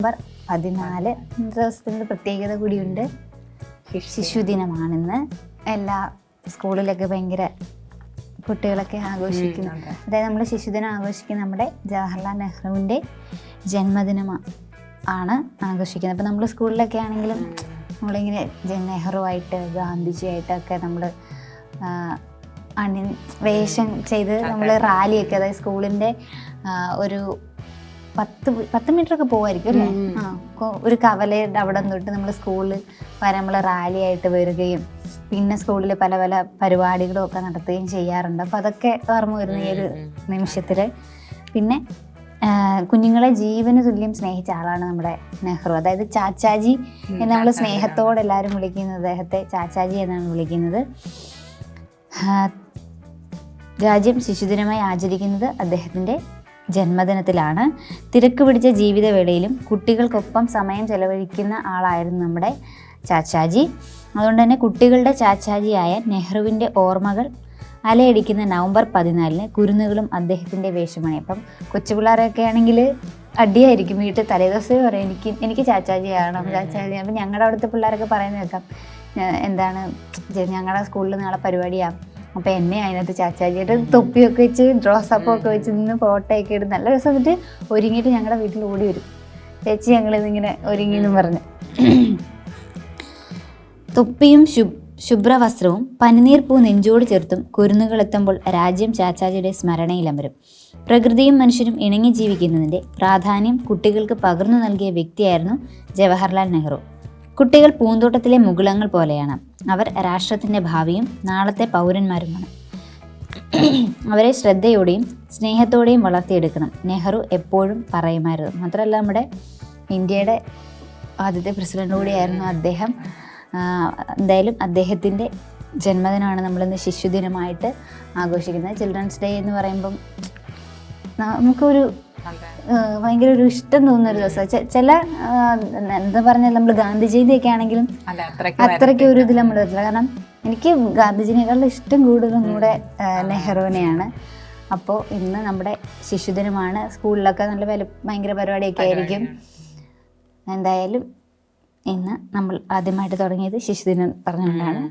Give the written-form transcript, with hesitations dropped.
November 14 ദിവസത്തിൻ്റെ പ്രത്യേകത കൂടിയുണ്ട്. ശിശുദിനമാണിന്ന്. എല്ലാ സ്കൂളിലൊക്കെ ഭയങ്കര കുട്ടികളൊക്കെ ആഘോഷിക്കുന്നു. അതായത് നമ്മൾ ശിശുദിനം ആഘോഷിക്കുന്ന നമ്മുടെ ജവഹർലാൽ നെഹ്റുവിൻ്റെ ജന്മദിനം ആണ് ആഘോഷിക്കുന്നത്. അപ്പോൾ നമ്മൾ സ്കൂളിലൊക്കെ ആണെങ്കിലും നമ്മളിങ്ങനെ നെഹ്റുവായിട്ട് ഗാന്ധിജിയായിട്ടൊക്കെ നമ്മൾ വേഷം ചെയ്ത് നമ്മൾ റാലിയൊക്കെ, അതായത് സ്കൂളിൻ്റെ ഒരു 10 മീറ്ററൊക്കെ പോകുമായിരിക്കും അല്ലേ, ഒരു കവലയുടെ അവിടെ തൊട്ട് നമ്മൾ സ്കൂളിൽ വരെ നമ്മൾ റാലിയായിട്ട് വരികയും പിന്നെ സ്കൂളിൽ പല പല പരിപാടികളും ഒക്കെ നടത്തുകയും ചെയ്യാറുണ്ട്. അപ്പോൾ അതൊക്കെ ഓർമ്മ വരുന്ന ഈ ഒരു നിമിഷത്തിൽ. പിന്നെ കുഞ്ഞുങ്ങളെ ജീവന് തുല്യം സ്നേഹിച്ച ആളാണ് നമ്മുടെ നെഹ്റു. അതായത് ചാച്ചാജി എന്ന് നമ്മൾ സ്നേഹത്തോടെ എല്ലാവരും വിളിക്കുന്നത്, അദ്ദേഹത്തെ ചാച്ചാജി എന്നാണ് വിളിക്കുന്നത്. രാജ്യം ശിശുദിനമായി ആചരിക്കുന്നത് അദ്ദേഹത്തിൻ്റെ ജന്മദിനത്തിലാണ്. തിരക്ക് പിടിച്ച ജീവിതവേളയിലും കുട്ടികൾക്കൊപ്പം സമയം ചെലവഴിക്കുന്ന ആളായിരുന്നു നമ്മുടെ ചാച്ചാജി. അതുകൊണ്ട് തന്നെ കുട്ടികളുടെ ചാച്ചാജിയായ നെഹ്റുവിൻ്റെ ഓർമ്മകൾ അലയടിക്കുന്ന നവംബർ 14 കുരുന്നുകളും അദ്ദേഹത്തിൻ്റെ വേഷമണി. അപ്പം കൊച്ചു പിള്ളേരൊക്കെ ആണെങ്കിൽ അടിയായിരിക്കും വീട്ടിൽ. തലേദിവസമേ പറയും എനിക്ക് ചാച്ചാജി ആകണം, ചാച്ചാജി. അപ്പം ഞങ്ങളുടെ അവിടുത്തെ പിള്ളേരൊക്കെ പറയുന്നത് കേൾക്കാം, എന്താണ് ഞങ്ങളുടെ സ്കൂളിൽ നാളെ പരിപാടിയാണ്, അപ്പോൾ എന്നെ അതിനകത്ത് ചാച്ചാജിയായിട്ട് തൊപ്പിയൊക്കെ വെച്ച് ഡ്രോസപ്പൊക്കെ വെച്ച് നിന്ന് ഫോട്ടോ ഒക്കെ ഇടും. നല്ല രസം. എന്നിട്ട് ഒരുങ്ങിയിട്ട് ഞങ്ങളുടെ വീട്ടിൽ ഓടി വരും, ചേച്ചി ഞങ്ങളിതിങ്ങനെ ഒരുങ്ങിയെന്നും പറഞ്ഞ്. തൊപ്പിയും ശുഭ്രവസ്ത്രവും പനിനീർ പൂ നെഞ്ചോട് ചേർത്തും കുരുന്നുകളെത്തുമ്പോൾ രാജ്യം ചാച്ചാജിയുടെ സ്മരണയിലമരും. പ്രകൃതിയും മനുഷ്യരും ഇണങ്ങി ജീവിക്കുന്നതിൻ്റെ പ്രാധാന്യം കുട്ടികൾക്ക് പകർന്നു നൽകിയ വ്യക്തിയായിരുന്നു ജവഹർലാൽ നെഹ്റു. കുട്ടികൾ പൂന്തോട്ടത്തിലെ മുകുളങ്ങൾ പോലെയാണ്. അവർ രാഷ്ട്രത്തിൻ്റെ ഭാവിയും നാളത്തെ പൗരന്മാരുമാണ്. അവരെ ശ്രദ്ധയോടെയും സ്നേഹത്തോടെയും വളർത്തിയെടുക്കണം, നെഹ്റു എപ്പോഴും പറയുമായിരുന്നു. മാത്രമല്ല നമ്മുടെ ഇന്ത്യയുടെ ആദ്യത്തെ പ്രസിഡന്റ് കൂടിയായിരുന്നു അദ്ദേഹം. എന്തായാലും അദ്ദേഹത്തിൻ്റെ ജന്മദിനമാണ് നമ്മളിന്ന് ശിശുദിനമായിട്ട് ആഘോഷിക്കുന്നത്. ചിൽഡ്രൻസ് ഡേ എന്ന് പറയുമ്പം നമുക്കൊരു ഭയങ്കര ഒരു ഇഷ്ടം തോന്നുന്നൊരു ദിവസം. ചില എന്താ പറഞ്ഞാൽ നമ്മൾ ഗാന്ധി ജയന്തിയൊക്കെ ആണെങ്കിലും അത്രയ്ക്ക് ഒരു ഇതിൽ നമ്മൾ വരില്ല. കാരണം എനിക്ക് ഗാന്ധിജിനേക്കാളും ഇഷ്ടം കൂടുതലും നമ്മുടെ നെഹ്റുവിനെയാണ്. അപ്പോൾ ഇന്ന് നമ്മുടെ ശിശുദിനമാണ്. സ്കൂളിലൊക്കെ നല്ല ഭയങ്കര പരിപാടിയൊക്കെ ആയിരിക്കും. എന്തായാലും ഇന്ന് നമ്മൾ ആദ്യമായിട്ട് തുടങ്ങിയത് ശിശുദിനം പറഞ്ഞുകൊണ്ടാണ്.